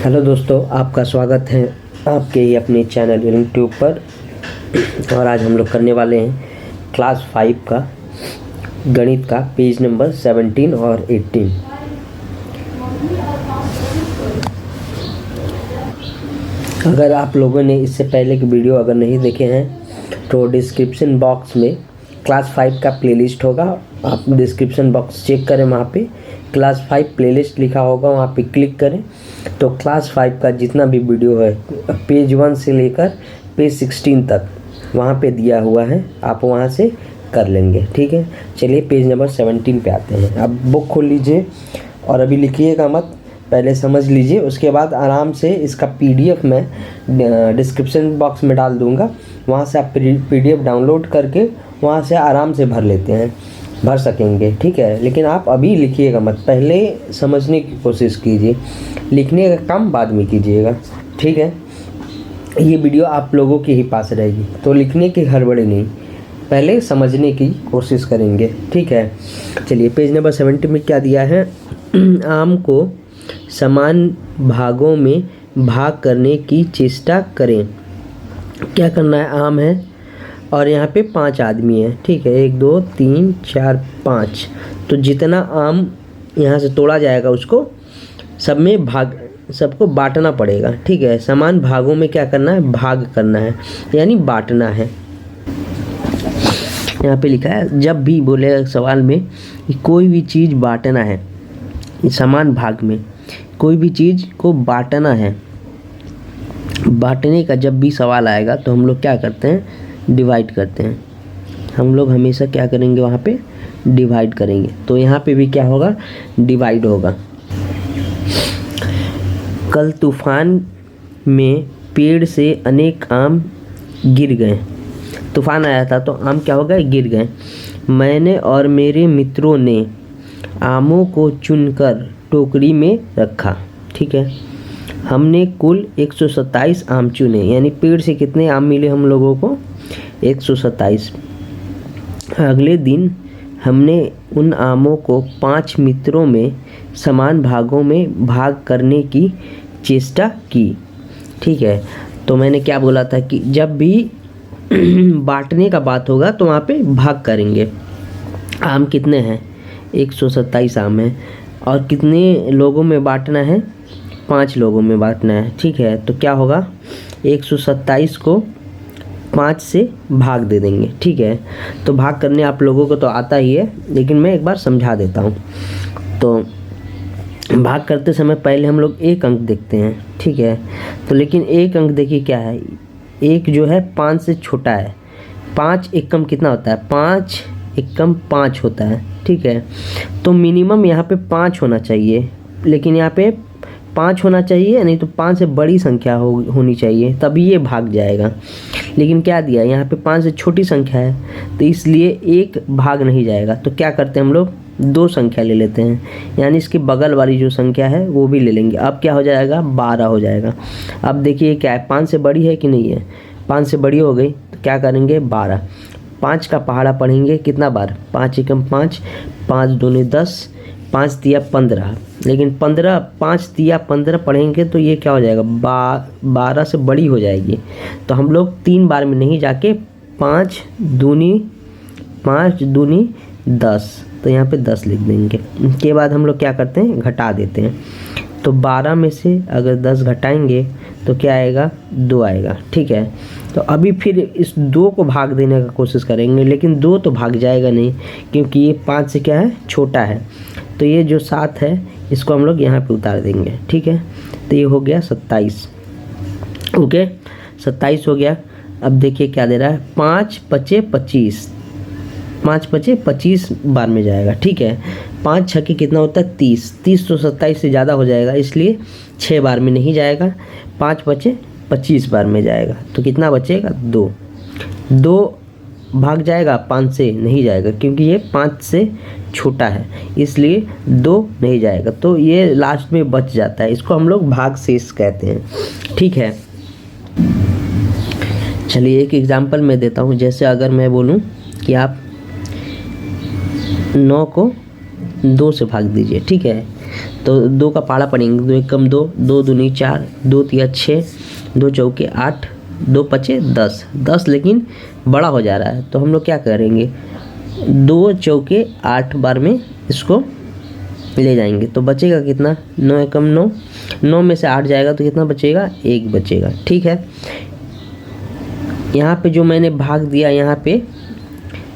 Hello दोस्तों, आपका स्वागत है आपके ही अपने चैनल यूट्यूब पर। और आज हम लोग करने वाले हैं क्लास 5 का गणित का पेज नंबर 17 और 18। अगर आप लोगों ने इससे पहले की वीडियो अगर नहीं देखे हैं तो डिस्क्रिप्शन बॉक्स में क्लास 5 का प्लेलिस्ट होगा। आप डिस्क्रिप्शन बॉक्स चेक करें, वहाँ पे क्लास 5 प्लेलिस्ट लिखा होगा, वहाँ पे क्लिक करें तो क्लास 5 का जितना भी वीडियो है पेज 1 से लेकर पेज 16 तक वहाँ पे दिया हुआ है, आप वहाँ से कर लेंगे। ठीक है, चलिए पेज नंबर 17 पे आते हैं। अब बुक खोल लीजिए और अभी लिखिएगा मत, पहले समझ लीजिए, उसके बाद आराम से इसका पीडीएफ मैं डिस्क्रिप्शन बॉक्स में डाल दूँगा, वहाँ से आप पीडीएफ डाउनलोड करके वहाँ से आराम से भर सकेंगे। ठीक है, लेकिन आप अभी लिखिएगा मत, पहले समझने की कोशिश कीजिए, लिखने का काम बाद में कीजिएगा। ठीक है, ये वीडियो आप लोगों के ही पास रहेगी, तो लिखने की हड़बड़ी नहीं, पहले समझने की कोशिश करेंगे। ठीक है, चलिए पेज नंबर 70 में क्या दिया है। आम को समान भागों में भाग करने की चेष्टा करें। क्या करना है, आम है और यहाँ पे 5 आदमी हैं। ठीक है, 1 2 3 4 5, तो जितना आम यहाँ से तोड़ा जाएगा उसको सबको बांटना पड़ेगा। ठीक है, समान भागों में क्या करना है, भाग करना है, यानी बांटना है। यहाँ पे लिखा है, जब भी बोलेगा सवाल में कि कोई भी चीज़ बांटना है, समान भाग में कोई भी चीज़ को बांटना है, बांटने का जब भी सवाल आएगा तो हम लोग क्या करते हैं, डिवाइड करते हैं। हम लोग हमेशा क्या करेंगे, वहाँ पे डिवाइड करेंगे, तो यहाँ पे भी क्या होगा, डिवाइड होगा। कल तूफान में पेड़ से अनेक आम गिर गए। तूफान आया था तो आम क्या हो गए, गिर गए। मैंने और मेरे मित्रों ने आमों को चुनकर टोकरी में रखा। ठीक है, हमने कुल 127 आम चुने, यानी पेड़ से कितने आम मिले हम लोगों को, 127। अगले दिन हमने उन आमों को 5 मित्रों में समान भागों में भाग करने की चेष्टा की। ठीक है, तो मैंने क्या बोला था कि जब भी बांटने का बात होगा तो वहाँ पे भाग करेंगे। आम कितने हैं, 127 आम हैं, और कितने लोगों में बांटना है, 5 लोगों में बांटना है। ठीक है, तो क्या होगा, 127 को 5 से भाग दे देंगे। ठीक है, तो भाग करने आप लोगों को तो आता ही है, लेकिन मैं एक बार समझा देता हूँ। तो भाग करते समय पहले हम लोग एक अंक देखते हैं। ठीक है, तो लेकिन एक अंक देखिए क्या है, एक जो है 5 से छोटा है। 5 एकम कितना होता है, 5 एकम 5 होता है। ठीक है, तो मिनिमम यहाँ पे 5 होना चाहिए, लेकिन यहाँ पे 5 होना चाहिए, नहीं तो 5 से बड़ी संख्या होनी चाहिए, तभी ये भाग जाएगा। लेकिन क्या दिया, यहाँ पे 5 से छोटी संख्या है, तो इसलिए एक भाग नहीं जाएगा। तो क्या करते हैं हम लोग, 2 संख्या ले लेते हैं, यानी इसके बगल वाली जो संख्या है वो भी ले लेंगे। अब क्या हो जाएगा, 12 हो जाएगा। अब देखिए क्या है, 5 से बड़ी है कि नहीं है, 5 से बड़ी हो गई, तो क्या करेंगे, 12। 5 का पहाड़ा पढ़ेंगे कितना बार, 5 एकम 5, 5 दूनी 10, 5 तिया 15, लेकिन 15 5 तिया 15 पढ़ेंगे तो ये क्या हो जाएगा, 12 से बड़ी हो जाएगी। तो हम लोग 3 बार में नहीं जाके 5 दूनी 10, तो यहाँ पे 10 लिख देंगे। इसके बाद हम लोग क्या करते हैं, घटा देते हैं। तो 12 में से अगर 10 घटाएंगे तो क्या आएगा, 2 आएगा। ठीक है, तो अभी फिर इस 2 को भाग देने का कोशिश करेंगे, लेकिन 2 तो भाग जाएगा नहीं, क्योंकि ये 5 से क्या है, छोटा है। तो ये जो 7 है इसको हम लोग यहाँ पे उतार देंगे। ठीक है, तो ये हो गया 27। ओके, 27 हो गया। अब देखिए क्या दे रहा है, 5 पचे 25, 5 पचे 25 बार में जाएगा। ठीक है, 5 छक्के कितना होता है, 30। 30 तो 27 से ज़्यादा हो जाएगा, इसलिए 6 बार में नहीं जाएगा, 5 पचे 25 बार में जाएगा। तो कितना बचेगा, 2 भाग जाएगा, 5 से नहीं जाएगा, क्योंकि ये 5 से छोटा है, इसलिए 2 नहीं जाएगा, तो ये लास्ट में बच जाता है। इसको हम लोग भाग शेष कहते हैं। ठीक है, चलिए एक एग्जांपल मैं देता हूँ। जैसे अगर मैं बोलूँ कि आप 9 को 2 से भाग दीजिए। ठीक है, तो 2 का पहाड़ा पढ़ेंगे, 2 एकम 2, 2 दूनी 4, 2 तिया 6, 2 चौके 8, 2 पचे 10, 10 लेकिन बड़ा हो जा रहा है तो हम लोग क्या करेंगे, 2 चौके 8 बार में इसको ले जाएंगे तो बचेगा कितना, 9 एकम 9, 9 में से 8 जाएगा तो कितना बचेगा, 1 बचेगा। ठीक है, यहाँ पे जो मैंने भाग दिया यहाँ पे,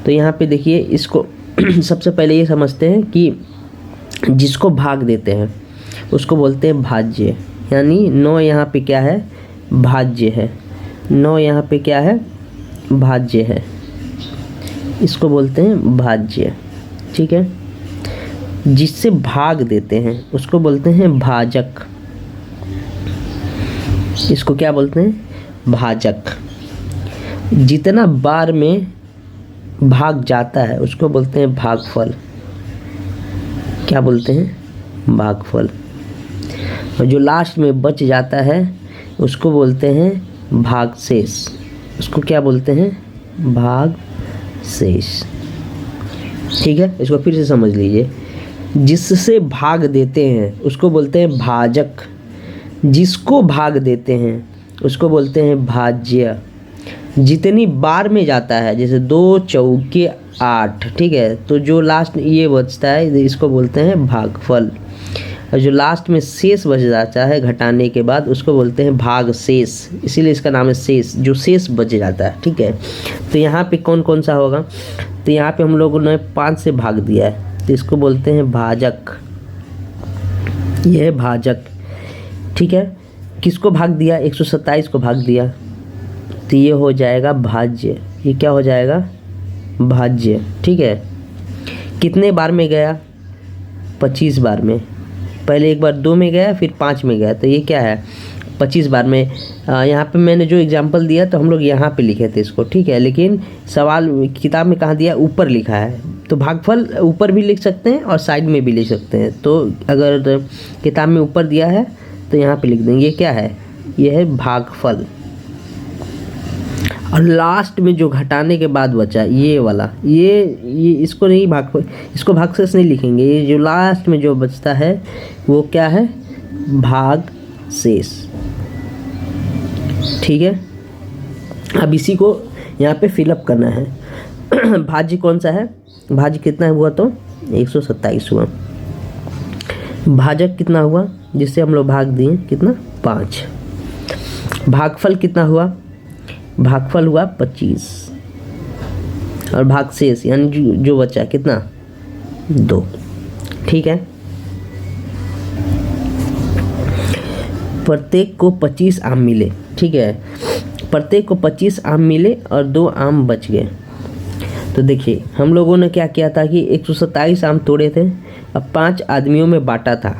तो यहाँ पे देखिए इसको सबसे पहले ये समझते हैं कि जिसको भाग देते हैं उसको बोलते हैं भाज्य, यानी 9 यहाँ पे क्या है, भाज्य है, 9 यहाँ पे क्या है, भाज्य है, इसको बोलते हैं भाज्य। ठीक है, जिससे भाग देते हैं उसको बोलते हैं भाजक, इसको क्या बोलते हैं, भाजक। जितना बार में भाग जाता है उसको बोलते हैं भागफल, क्या बोलते हैं, भागफल। और जो लास्ट में बच जाता है उसको बोलते हैं भागशेष, उसको क्या बोलते हैं, भागशेष। ठीक है, इसको फिर से समझ लीजिए, जिससे भाग देते हैं उसको बोलते हैं भाजक, जिसको भाग देते हैं उसको बोलते हैं भाज्य। जितनी बार में जाता है, जैसे 2 चौके 8, ठीक है, तो जो लास्ट में ये बचता है इसको बोलते हैं भागफल, और जो लास्ट में शेष बच जाता है घटाने के बाद उसको बोलते हैं भागशेष, इसीलिए इसका नाम है शेष, जो शेष बच जाता है। ठीक है, तो यहाँ पे कौन कौन सा होगा, तो यहाँ पे हम लोगों ने 5 से भाग दिया है तो इसको बोलते हैं भाजक, यह है भाजक। ठीक है, किसको भाग दिया, 127 को भाग दिया तो ये हो जाएगा भाज्य, ये क्या हो जाएगा, भाज्य। ठीक है, कितने बार में गया, 25 बार में, पहले एक बार 2 में गया फिर 5 में गया, तो ये क्या है, 25 बार में। यहाँ पे मैंने जो एग्जांपल दिया तो हम लोग यहाँ पे लिखे थे इसको। ठीक है, लेकिन सवाल किताब में कहाँ दिया, ऊपर लिखा है, तो भागफल ऊपर भी लिख सकते हैं और साइड में भी लिख सकते हैं। तो अगर किताब में ऊपर दिया है तो यहाँ पे लिख देंगे, ये क्या है, ये है भागफल। और लास्ट में जो घटाने के बाद बचा ये वाला, ये इसको नहीं भागफल, इसको भागशेष नहीं लिखेंगे, ये जो लास्ट में जो बचता है वो क्या है, भागशेष। ठीक है, अब इसी को यहाँ पे फिलअप करना है। भाज्य कौन सा है, भाज्य कितना हुआ, तो 127 हुआ। भाजक कितना हुआ, जिससे हम लोग भाग दिए, कितना, 5। भागफल कितना हुआ, भागफल हुआ 25, और भागशेष यानी जो बचा कितना, 2। ठीक है, प्रत्येक को 25 आम मिले। ठीक है, प्रत्येक को 25 आम मिले और 2 आम बच गए। तो देखिए हम लोगों ने क्या किया था कि 127 आम तोड़े थे, अब 5 आदमियों में बांटा था,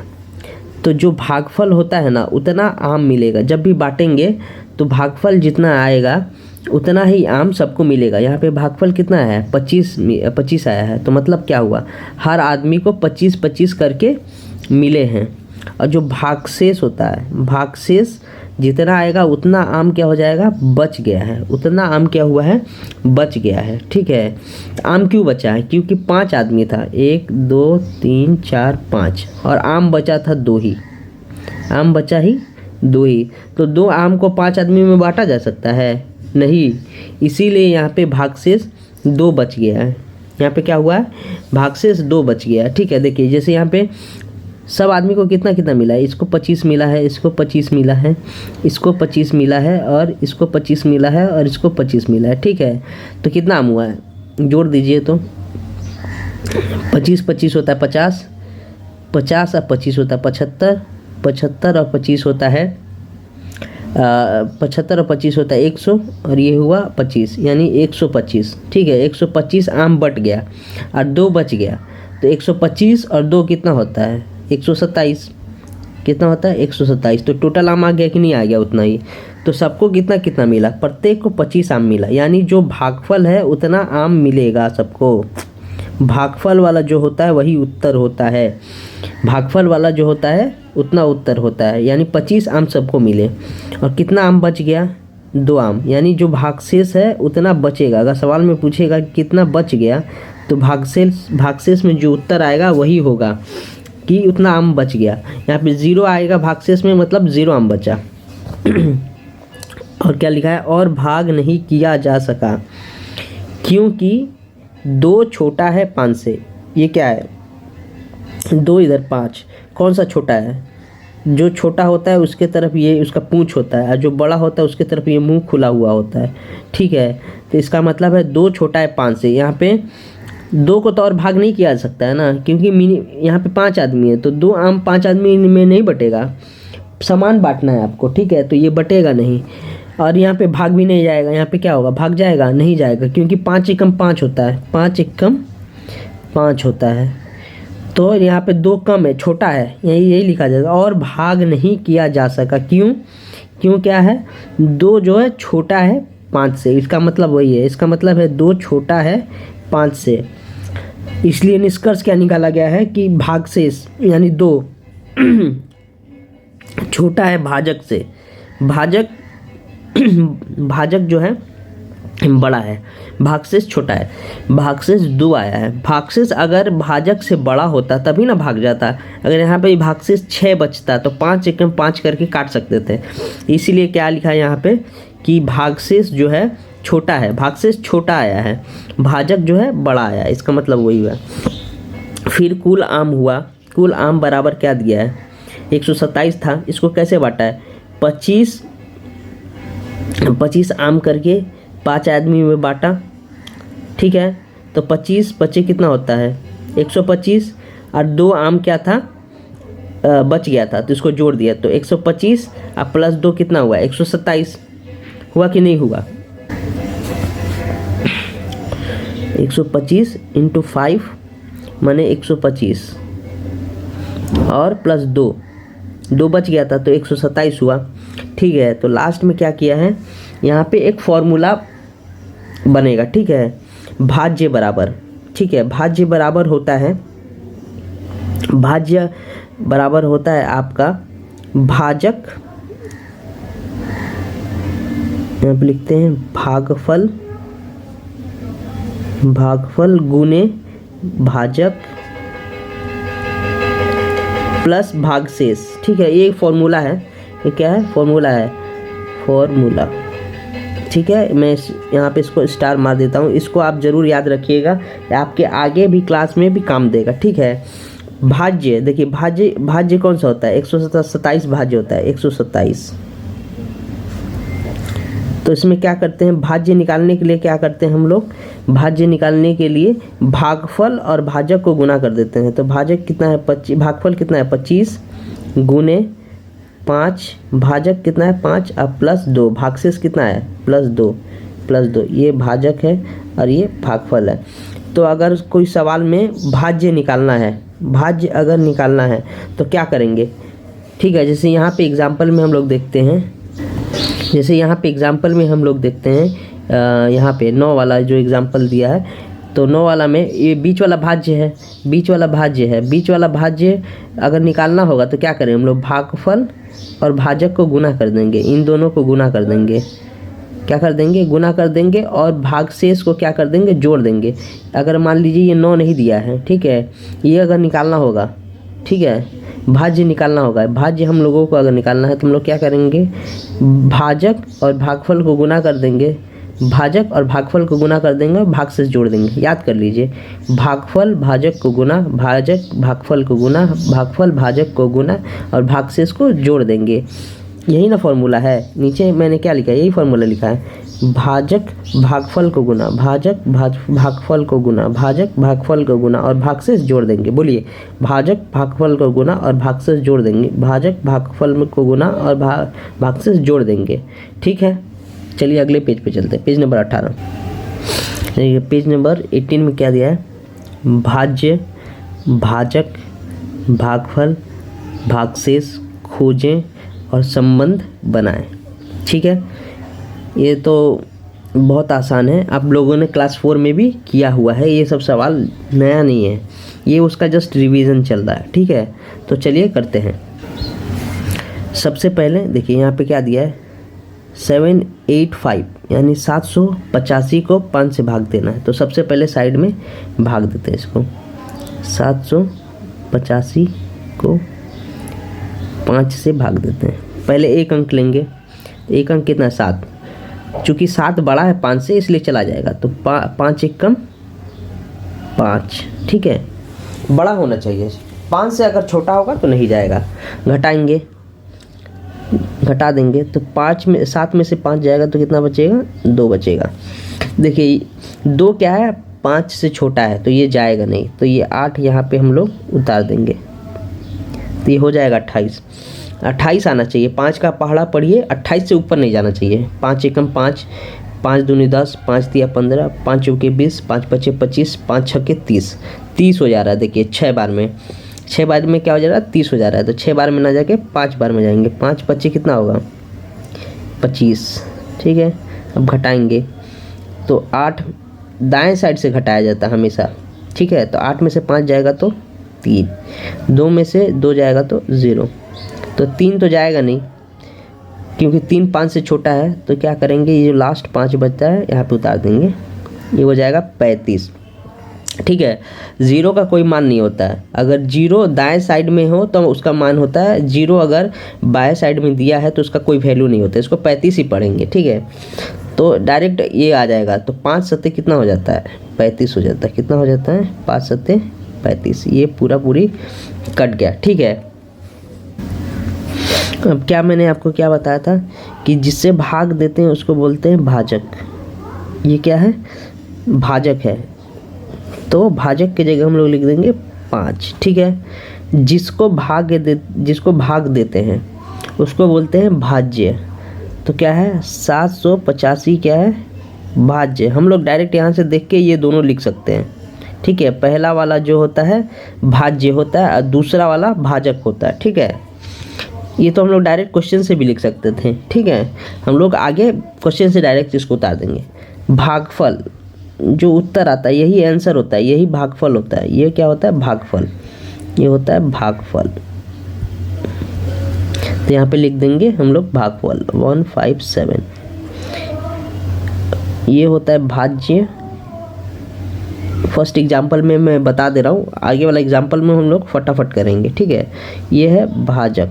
तो जो भागफल होता है ना उतना आम मिलेगा। जब भी बांटेंगे तो भागफल जितना आएगा उतना ही आम सबको मिलेगा। यहाँ पे भागफल कितना है, 25 आया है, तो मतलब क्या हुआ, हर आदमी को 25-25 करके मिले हैं। और जो भागशेष होता है, भागशेष जितना आएगा उतना आम क्या हो जाएगा, बच गया है, उतना आम क्या हुआ है, बच गया है। ठीक है, आम क्यों बचा है, क्योंकि 5 आदमी था, 1 2 3 4 5, और आम बचा था 2 ही, आम बचा ही 2 ही, तो 2 आम को 5 आदमी में बांटा जा सकता है, नहीं, इसीलिए यहाँ पे भागशेष 2 बच गया है। यहाँ पे क्या हुआ है, भागशेष 2 बच गया है। ठीक है, देखिए जैसे यहाँ पे सब आदमी को कितना कितना मिला है, इसको 25 मिला है, इसको 25 मिला है, इसको 25 मिला है, और इसको 25 मिला है, और इसको 25 मिला है। ठीक है, तो कितना आम हुआ है, जोड़ दीजिए तो 25-25 होता है 50, 50 और 25 होता है 75, 75 और 25 होता है 75 और 25 होता है 100, और ये हुआ 25 यानी 125। ठीक है, 125 आम बट गया और 2 बच गया, तो 125 और 2 कितना होता है, 127। कितना होता है, 127। तो टोटल आम आ गया कि नहीं आ गया, उतना ही। तो सबको कितना कितना मिला, प्रत्येक को 25 आम मिला, यानी जो भागफल है उतना आम मिलेगा सबको। भागफल वाला जो होता है वही उत्तर होता है, भागफल वाला जो होता है उतना उत्तर होता है, यानी 25 आम सबको मिले। और कितना आम बच गया, 2 आम, यानी जो भागशेष है उतना बचेगा। अगर सवाल में पूछेगा कितना बच गया तो भागशेष में जो उत्तर आएगा वही होगा, कि उतना आम बच गया। यहाँ पे 0 आएगा भागशेष में, मतलब 0 आम बचा। और क्या लिखा है, और भाग नहीं किया जा सका क्योंकि 2 छोटा है 5 से। ये क्या है, 2 इधर 5, कौन सा छोटा है? जो छोटा होता है उसके तरफ ये उसका पूंछ होता है, और जो बड़ा होता है उसके तरफ ये मुंह खुला हुआ होता है। ठीक है, तो इसका मतलब है 2 छोटा है 5 से। यहाँ पे 2 को तो और भाग नहीं किया जा सकता है ना, क्योंकि यहाँ पे 5 आदमी है, तो 2 आम 5 आदमी में नहीं बटेगा, समान बांटना है आपको। ठीक है, तो ये बटेगा नहीं, और यहाँ पे भाग भी नहीं जाएगा। यहाँ पे क्या होगा, भाग जाएगा? नहीं जाएगा, क्योंकि 5 एकम 5 होता है, 5 एकम 5 होता है। तो यहाँ पे 2 कम है, छोटा है, यही लिखा जाएगा। और भाग नहीं किया जा सका, क्यों क्या है, 2 जो है छोटा है 5 से, इसका मतलब वही है। इसका मतलब है 2 छोटा है 5 से, इसलिए निष्कर्ष क्या निकाला गया है कि भागशेष यानी 2 छोटा है भाजक से। भाजक जो है बड़ा है, भागशेष छोटा है। भागशेष 2 आया है। भागशेष अगर भाजक से बड़ा होता तभी ना भाग जाता। अगर यहाँ पे भागशेष 6 बचता तो 5 एकम 5 करके काट सकते थे। इसीलिए क्या लिखा है यहाँ पे कि भागशेष जो है छोटा है, भागशेष छोटा आया है, भाजक जो है बड़ा आया है, इसका मतलब वही हुआ। फिर कुल आम हुआ। कुल आम बराबर क्या दिया है, 127 था, इसको कैसे बांटा है, 25 आम करके 5 आदमी में बांटा। ठीक है, तो 25 25 कितना होता है, 125, और 2 आम क्या था, बच गया था, तो इसको जोड़ दिया, तो 125 और प्लस 2 कितना हुआ, 127 हुआ कि नहीं हुआ। 125 इंटू 5 माने 125, और प्लस 2 बच गया था, तो 127 हुआ। ठीक है, तो लास्ट में क्या किया है, यहाँ पे एक फॉर्मूला बनेगा। ठीक है, भाज्य बराबर। ठीक है, भाज्य बराबर होता है आपका भाजक, यहाँ पे लिखते हैं भागफल गुने भाजक प्लस भागशेष। ठीक है, ये फॉर्मूला है। ये क्या है, फॉर्मूला है, फॉर्मूला। ठीक है, मैं यहाँ पे इसको स्टार मार देता हूँ। इसको आप ज़रूर याद रखिएगा, आपके आगे भी क्लास में भी काम देगा। ठीक है, भाज्य, देखिए भाज्य कौन सा होता है, 127 भाज्य होता है, 127। तो इसमें क्या करते हैं, भाज्य निकालने के लिए क्या करते हैं हम लोग, भाज्य निकालने के लिए भागफल और भाजक को गुना कर देते हैं। तो भाजक कितना है 25, भागफल कितना है 25 गुने 5, भाजक कितना है 5 और प्लस 2, भागशेष कितना है प्लस 2, ये भाजक है और ये भागफल है। तो अगर कोई सवाल में भाज्य निकालना है, भाज्य अगर निकालना है तो क्या करेंगे। ठीक है, जैसे यहाँ पे एग्जाम्पल में हम लोग देखते हैं, यहाँ पे 9 वाला जो एग्जाम्पल दिया है, तो 9 वाला में ये बीच वाला भाज्य है, बीच वाला भाज्य अगर निकालना होगा तो क्या करें हम लोग, भागफल और भाजक को गुना कर देंगे, इन दोनों को गुना कर देंगे। क्या कर देंगे, गुना कर देंगे, और भागशेष को क्या कर देंगे, जोड़ देंगे। अगर मान लीजिए ये 9 नहीं दिया है, ठीक है, ये अगर निकालना होगा, ठीक है, भाज्य निकालना होगा, भाज्य हम लोगों को अगर निकालना है तो हम लोग क्या करेंगे, भाजक और भागफल को गुना कर देंगे, भाजक और भागफल को गुना कर देंगे और भागशेष जोड़ देंगे। याद कर लीजिए, भागफल भाजक को गुना, भाजक भागफल को गुना, भागफल भाजक को गुना और भागशेष को जोड़ देंगे। यही ना फॉर्मूला है, नीचे मैंने क्या लिखा है, यही फॉर्मूला लिखा है, भाजक भागफल को गुना, भाजक भागफल को गुना, भाजक भागफल को गुना और भागशेष जोड़ देंगे। बोलिए, भाजक भागफल को गुना और भागशेष जोड़ देंगे, भाजक भागफल को गुना और भागशेष जोड़ देंगे। ठीक है, चलिए अगले पेज पे चलते हैं, पेज नंबर 18। पेज नंबर 18 में क्या दिया है, भाज्य भाजक भागफल भागशेष खोजें और संबंध बनाएं। ठीक है, ये तो बहुत आसान है, आप लोगों ने क्लास 4 में भी किया हुआ है, ये सब सवाल नया नहीं है, ये उसका जस्ट रिवीजन चल रहा है। ठीक है, तो चलिए करते हैं। सबसे पहले देखिए यहाँ पे क्या दिया है, 785 यानी 785 को 5 से भाग देना है। तो सबसे पहले साइड में भाग देते हैं इसको, 785 को 5 से भाग देते हैं। पहले एक अंक लेंगे, एक अंक कितना 7, चूँकि 7 बड़ा है 5 से इसलिए चला जाएगा, तो 5 एक कम 5, ठीक है, बड़ा होना चाहिए। 5 से अगर छोटा होगा तो नहीं जाएगा। घटाएंगे, घटा देंगे तो 7 में से 5 जाएगा तो कितना बचेगा, 2 बचेगा। देखिए 2 क्या है, 5 से छोटा है तो ये जाएगा नहीं, तो ये 8 यहाँ पे हम लोग उतार देंगे, तो ये हो जाएगा 28 आना चाहिए। 5 का पहाड़ा पढ़िए, 28 से ऊपर नहीं जाना चाहिए। 5 एकम 5, 5 दूनी 10, 5 तिया 15, 5 चौके 20, 5 पचे 25, 5 छक्के 30 हो जा रहा है। देखिए 6 बार में, 6 बार में क्या हो जा रहा है, 30 हो जा रहा है। तो 6 बार में ना जाके 5 बार में जाएंगे। 5 पच्चे कितना होगा, 25, ठीक है। अब घटाएंगे तो 8 दाएं साइड से घटाया जाता है हमेशा, ठीक है। तो 8 में से 5 जाएगा तो 3, 2 में से 2 जाएगा तो 0, तो 3 तो जाएगा नहीं, क्योंकि 3 5 से छोटा है। तो क्या करेंगे, ये जो लास्ट 5 बचता है यहाँ पे उतार देंगे, ये हो जाएगा 35, ठीक है। 0 का कोई मान नहीं होता है। अगर 0 दाएं साइड में हो तो उसका मान होता है, 0 अगर बाएं साइड में दिया है तो उसका कोई वैल्यू नहीं होता, इसको 35 ही पढ़ेंगे, ठीक है। तो डायरेक्ट ये आ जाएगा, तो 5 सत्ते कितना हो जाता है, 35 हो जाता है। कितना हो जाता है, 5 सत्ते 35। ये पूरी कट गया, ठीक है। अब क्या मैंने आपको क्या बताया था कि जिससे भाग देते हैं उसको बोलते हैं भाजक। ये क्या है, भाजक है, तो भाजक की जगह हम लोग लिख देंगे 5, ठीक है। जिसको भाग देते हैं उसको बोलते हैं भाज्य। तो क्या है, 785 क्या है, भाज्य। हम लोग डायरेक्ट यहाँ से देख के ये दोनों लिख सकते हैं, ठीक है। पहला वाला जो होता है भाज्य होता है और दूसरा वाला भाजक होता है, ठीक है। ये तो हम लोग डायरेक्ट क्वेश्चन से भी लिख सकते थे, ठीक है। हम लोग आगे क्वेश्चन से डायरेक्ट इसको उतार देंगे। भागफल, जो उत्तर आता है यही आंसर होता है, यही भागफल होता है। ये क्या होता है, भागफल, ये होता है भागफल। तो यहाँ पे लिख देंगे हम लोग भागफल 157। ये होता है भाज्य। फर्स्ट एग्जाम्पल में मैं बता दे रहा हूँ, आगे वाला एग्जाम्पल में हम लोग फटाफट करेंगे, ठीक है। ये है भाजक,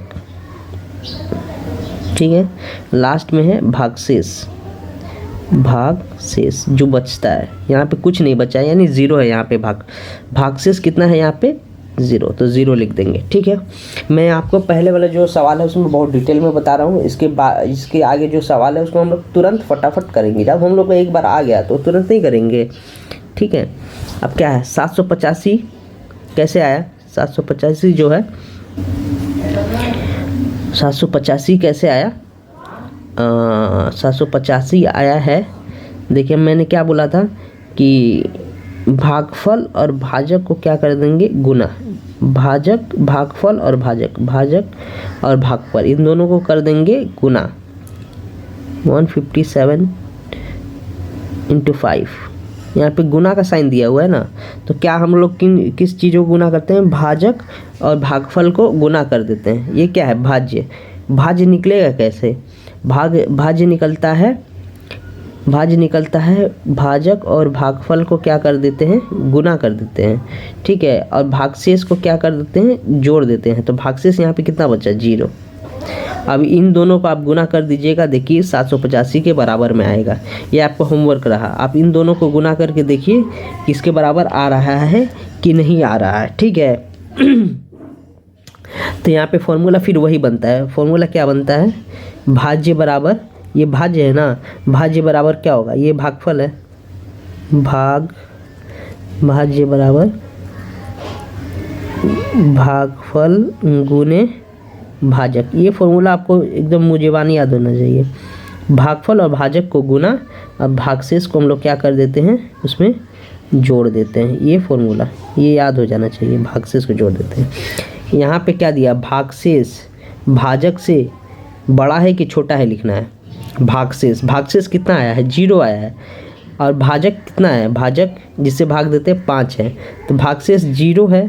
ठीक है। लास्ट में है भागशेष, भागशेष जो बचता है, यहाँ पे कुछ नहीं बचा है, यानी 0 है यहाँ पे। भागशेष कितना है यहाँ पे, 0, तो 0 लिख देंगे, ठीक है। मैं आपको पहले वाला जो सवाल है उसमें बहुत डिटेल में बता रहा हूँ। इसके आगे जो सवाल है उसको हम लोग तुरंत फटाफट करेंगे। जब हम लोग को एक बार आ गया तो तुरंत नहीं करेंगे, ठीक है। अब क्या है, 785 कैसे आया, 785 जो है 785 कैसे आया, 785 आया है। देखिए मैंने क्या बोला था कि भागफल और भाजक को क्या कर देंगे, गुना। भागफल और भाजक और भागफल इन दोनों को कर देंगे गुना। 157 × 5, यहाँ पे गुना का साइन दिया हुआ है ना। तो क्या हम लोग किस चीज़ों को गुना करते हैं, भाजक और भागफल को गुना कर देते हैं। ये क्या है, भाज्य। भाज्य निकलेगा कैसे, भाज्य निकलता है भाजक और भागफल को क्या कर देते हैं, गुना कर देते हैं, ठीक है। और भागशेष को क्या कर देते हैं, जोड़ देते हैं। तो भागशेष यहाँ पे कितना बचा, 0। अब इन दोनों को आप गुना कर दीजिएगा, देखिए 785 के बराबर में आएगा। ये आपको होमवर्क रहा, आप इन दोनों को गुना करके देखिए किसके बराबर आ रहा है कि नहीं आ रहा है, ठीक है। तो यहाँ पे फॉर्मूला फिर वही बनता है। फॉर्मूला क्या बनता है, भाज्य बराबर, ये भाज्य है ना, भाज्य बराबर क्या होगा, ये भागफल है, भाज्य बराबर भागफल गुने भाजक। ये फॉर्मूला आपको एकदम मुझेबानी याद होना चाहिए। भागफल और भाजक को गुना, अब भागशेष को हम लोग क्या कर देते हैं, उसमें जोड़ देते हैं। ये फॉर्मूला ये याद हो जाना चाहिए, भागशेष को जोड़ देते हैं। यहाँ पे क्या दिया, भागशेष भाजक से बड़ा है कि छोटा है लिखना है। भागशेष कितना आया है, 0 आया है। और भाजक कितना है, भाजक जिससे भाग देते हैं 5 है। तो भागशेष 0 है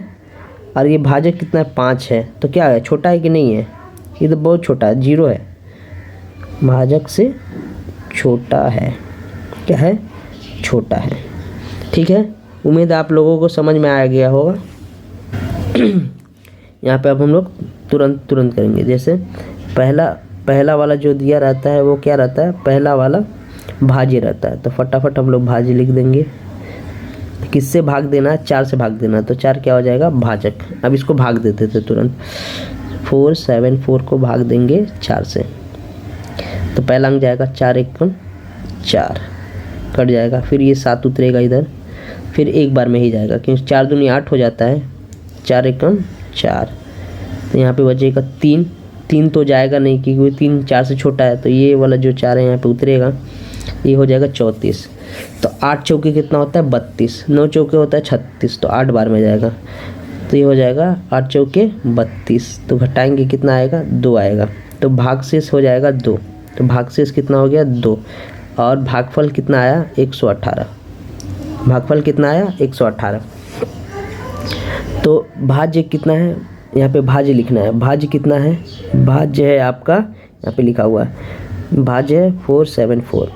और ये भाजक कितना है, 5 है। तो क्या है, छोटा है कि नहीं है, ये तो बहुत छोटा है, 0 है, भाजक से छोटा है। क्या है, छोटा है, ठीक है। उम्मीद आप लोगों को समझ में आ गया होगा। यहाँ पे अब हम लोग तुरंत करेंगे। जैसे पहला वाला जो दिया रहता है वो क्या रहता है, पहला वाला भाज्य रहता है, तो फटाफट हम लोग भाज्य लिख देंगे। किससे भाग देना है, 4 से भाग देना है, तो 4 क्या हो जाएगा, भाजक। अब इसको भाग देते थे तुरंत, 474 को भाग देंगे 4 से, तो पहला अंक जाएगा 4 एकम 4, कट जाएगा। फिर ये 7 उतरेगा इधर, फिर एक बार में ही जाएगा क्योंकि 4 दूनी 8 हो जाता है, 4 एकम 4, तो यहाँ पे बचेगा 3 तो जाएगा नहीं क्योंकि 3 4 से छोटा है, तो ये वाला जो 4 है यहाँ पे उतरेगा, ये हो जाएगा 34। तो 8 चौके कितना होता है, 32, 9 चौके होता है 36, तो 8 बार में जाएगा, तो ये हो जाएगा 8 चौके 32। तो घटाएंगे कितना आएगा, 2 आएगा, तो भागशेष हो जाएगा 2, तो भागशेष कितना हो गया 2, और भागफल कितना आया 118, भागफल कितना आया 118। तो भाज्य कितना है, यहाँ पे भाज्य लिखना है, भाज्य कितना है, भाज्य है आपका यहाँ पे लिखा हुआ है, भाज्य है 474।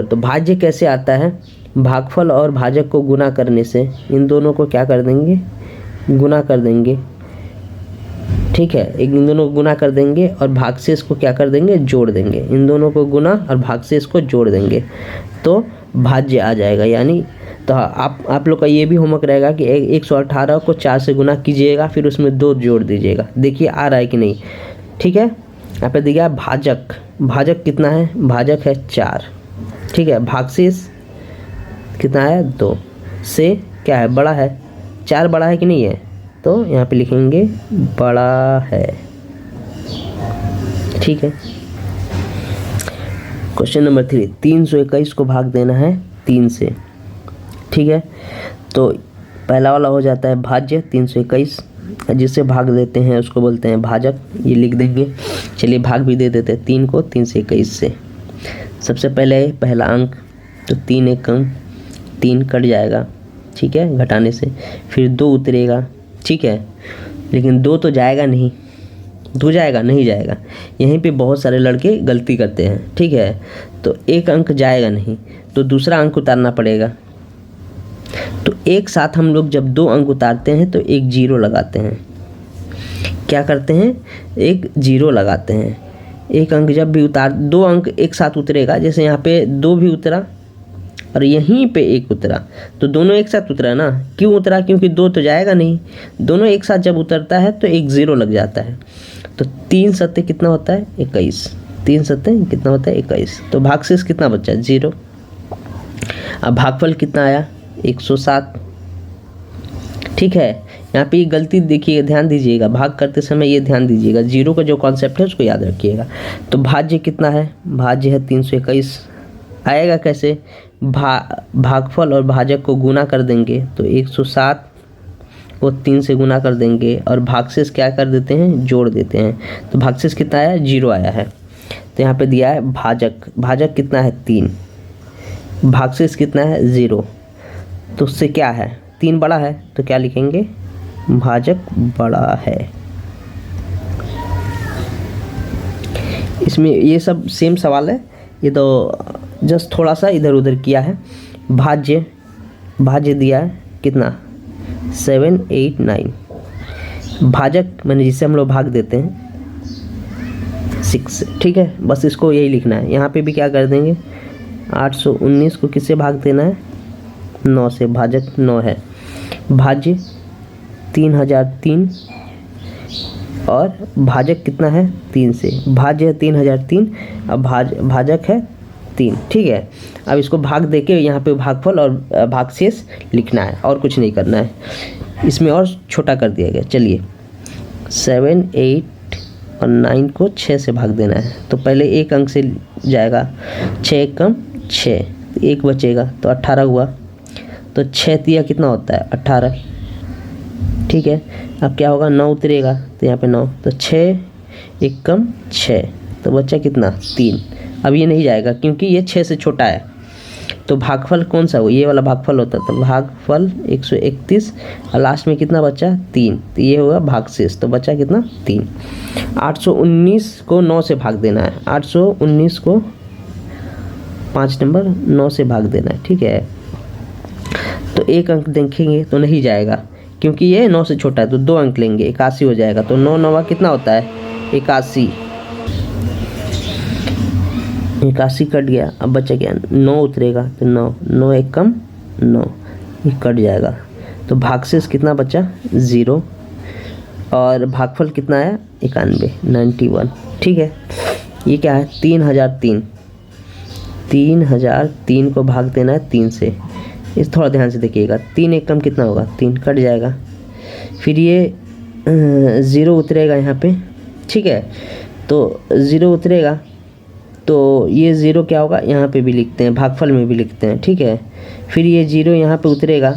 तो भाज्य कैसे आता है, भागफल और भाजक को गुना करने से, इन दोनों को क्या कर देंगे, गुना कर देंगे, ठीक है, इन दोनों को गुना कर देंगे और भागशेष को क्या कर देंगे, जोड़ देंगे, इन दोनों को गुना और भागशेष को जोड़ देंगे, तो भाज्य आ जाएगा। यानी तो आप लोग का ये भी होमवर्क रहेगा कि 118 को 4 से गुना कीजिएगा, फिर उसमें 2 जोड़ दीजिएगा, देखिए आ रहा है कि नहीं, ठीक है। यहाँ पे दिया भाजक, भाजक कितना है, भाजक है 4, ठीक है, भागशेष कितना है 2, से क्या है, बड़ा है, 4 बड़ा है कि नहीं है, तो यहाँ पे लिखेंगे बड़ा है, ठीक है। क्वेश्चन नंबर 3, 321 को भाग देना है 3 से, ठीक है। तो पहला वाला हो जाता है भाज्य 321, जिससे भाग देते हैं उसको बोलते हैं भाजक, ये लिख देंगे। चलिए भाग भी दे देते हैं 3 को 321 से। सबसे पहले पहला अंक, तो 3 एकम 3 कट जाएगा, ठीक है, घटाने से, फिर 2 उतरेगा, ठीक है, लेकिन 2 तो जाएगा नहीं, 2 जाएगा नहीं जाएगा, यहीं पे बहुत सारे लड़के गलती करते हैं, ठीक है। तो एक अंक जाएगा नहीं, तो दूसरा अंक उतारना पड़ेगा। तो एक साथ हम लोग जब 2 अंक उतारते हैं तो एक 0 लगाते हैं, क्या करते हैं, एक 0 लगाते हैं। एक अंक जब भी 2 अंक एक साथ उतरेगा, जैसे यहाँ पे 2 भी उतरा और यहीं पे 1 उतरा, तो दोनों एक साथ उतरा ना, क्यों उतरा, क्योंकि 2 तो जाएगा नहीं, दोनों एक साथ जब उतरता है तो एक 0 लग जाता है। तो 3 सत्ते कितना होता है 21, 3 सत्ते कितना होता है 21, तो भागशेष कितना बचा 0। अब भागफल कितना आया 107, ठीक है। यहाँ पे गलती देखिए, ध्यान दीजिएगा, भाग करते समय ये ध्यान दीजिएगा, 0 का जो कॉन्सेप्ट है उसको याद रखिएगा। तो भाज्य कितना है, भाज्य है 321, आएगा कैसे, भागफल और भाजक को गुना कर देंगे, तो 107 को 3 से गुना कर देंगे और भागशेष क्या कर देते हैं, जोड़ देते हैं, तो भागशेष कितना आया 0 आया है। तो यहाँ पे दिया है भाजक, भाजक कितना है 3, भागशेष कितना है 0, तो उससे क्या है 3 बड़ा है, तो क्या लिखेंगे, भाजक बड़ा है। इसमें ये सब सेम सवाल है, ये तो जस्ट थोड़ा सा इधर उधर किया है। भाज्य, भाज्य दिया है कितना 7 8 9, भाजक मैंने जिसे हम लोग भाग देते हैं 6, ठीक है, बस इसको यही लिखना है। यहाँ पे भी क्या कर देंगे, 819 को किससे भाग देना है 9 से, भाजक 9 है। भाज्य 3003 और भाजक कितना है 3 से, भाज्य है 3003, अब भाजक है 3, ठीक है। अब इसको भाग देके यहाँ पे भागफल और भागशेष लिखना है, और कुछ नहीं करना है, इसमें और छोटा कर दिया गया। चलिए 7 8 और 9 को 6 से भाग देना है, तो पहले एक अंक से जाएगा, 6 एकम 6, 1 बचेगा तो 18 हुआ, तो 6 तिया कितना होता है 18, ठीक है। अब क्या होगा 9 उतरेगा, तो यहाँ पे 9, तो 6 एकम 6, तो बच्चा कितना 3। अब ये नहीं जाएगा क्योंकि ये 6 से छोटा है, तो भागफल कौन सा हो, ये वाला भागफल होता है, तो भागफल 131 और लास्ट में कितना बचा 3, तो ये होगा भागशेष, तो बचा कितना 3। 819 को 9 से भाग देना है, 819 को 5 नंबर 9 से भाग देना है, ठीक है। तो एक अंक देखेंगे तो नहीं जाएगा क्योंकि ये 9 से छोटा है तो 2 अंक लेंगे, 81 हो जाएगा। तो 9 नवा कितना होता है? 81। 81 कट गया, अब बचा क्या? 9 उतरेगा तो 9, 9 एक कम 9, ये कट जाएगा। तो भागशेष कितना बचा? 0। और भागफल कितना आया? 91, 91। ठीक है, ये क्या है? 3003। 3003 को भाग देना है 3 से। इस थोड़ा ध्यान से देखिएगा, 3 एक कम कितना होगा? 3, कट जाएगा। फिर ये 0 उतरेगा यहाँ पे। ठीक है, तो 0 उतरेगा तो ये 0 क्या होगा? यहाँ पे भी लिखते हैं, भागफल में भी लिखते हैं। ठीक है, फिर ये 0 यहाँ पे उतरेगा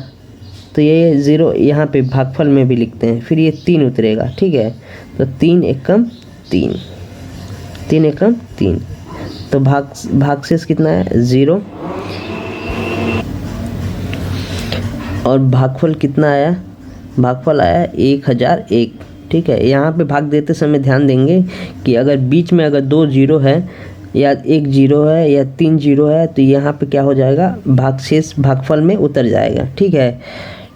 तो ये 0 यहाँ पे भागफल में भी लिखते हैं। फिर ये 3 उतरेगा। ठीक है, तो 3 एकम 3, 3 एकम 3। तो भागशेष कितना है? 0। और भागफल कितना आया? भागफल आया 1001। ठीक है, यहाँ पे भाग देते समय ध्यान देंगे कि अगर बीच में अगर 2 0 है या 1 0 है या 3 0 है तो यहाँ पे क्या हो जाएगा? भागशेष भागफल में उतर जाएगा। ठीक है,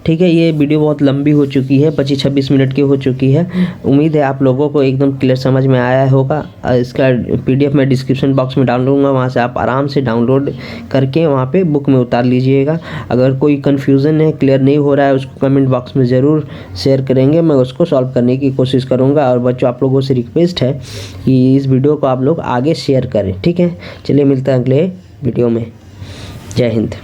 ठीक है। ये वीडियो बहुत लंबी हो चुकी है, 25-26 मिनट की हो चुकी है। उम्मीद है आप लोगों को एकदम क्लियर समझ में आया होगा। इसका PDF मैं डिस्क्रिप्शन बॉक्स में डाल दूँगा, वहाँ से आप आराम से डाउनलोड करके वहाँ पे बुक में उतार लीजिएगा। अगर कोई कन्फ्यूज़न है, क्लियर नहीं हो रहा है, उसको कमेंट बॉक्स में ज़रूर शेयर करेंगे, मैं उसको सॉल्व करने की कोशिश करूँगा। और बच्चों, आप लोगों से रिक्वेस्ट है कि इस वीडियो को आप लोग आगे शेयर करें। ठीक है, चलिए मिलते हैं अगले वीडियो में। जय हिंद।